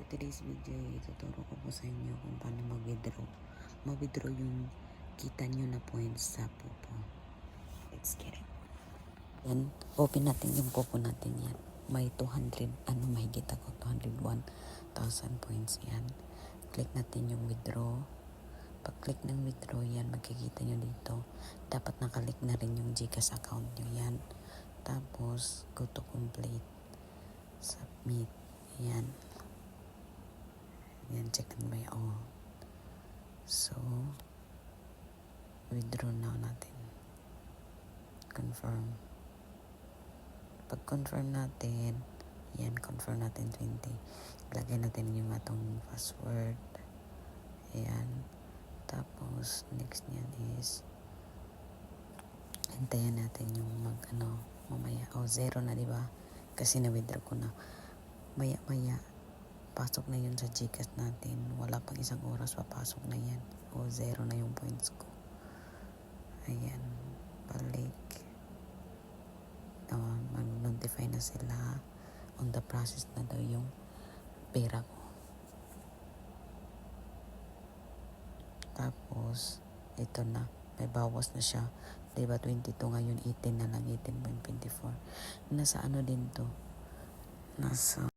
today's video, ituturo ko po sa inyo kung paano mag-withdraw. Mag-withdraw yung kita nyo na points sa Popo. Let's get it. Yan, open natin yung Popo natin yan. May 200, mahigit ako, 201,000 points yan. Click natin yung withdraw. Pag-click ng withdraw yan, magkikita nyo dito. Dapat nakalik na rin yung GCash account nyo yan. Tapos, go to complete. Submit. Yan. Yan, check on my own. So, withdraw now natin. Confirm. Pag-confirm natin, yan, confirm natin 20. Ilagay natin yung atong password. Ayan. Tapos, next niyan is, hintayin natin yung mamaya. Zero na, diba? Kasi na-withdraw ko na. Maya, pasok na yun sa GCash natin. Wala pang isang oras, papasok na yan. Zero na yung points ko. Ayan. Balik. Mag-notify na sila. On the process na daw yung pera ko. Tapos, ito na. May bawas na siya. Diba 22 ngayon, 18 na lang. 18.24. Nasa din to? Nasa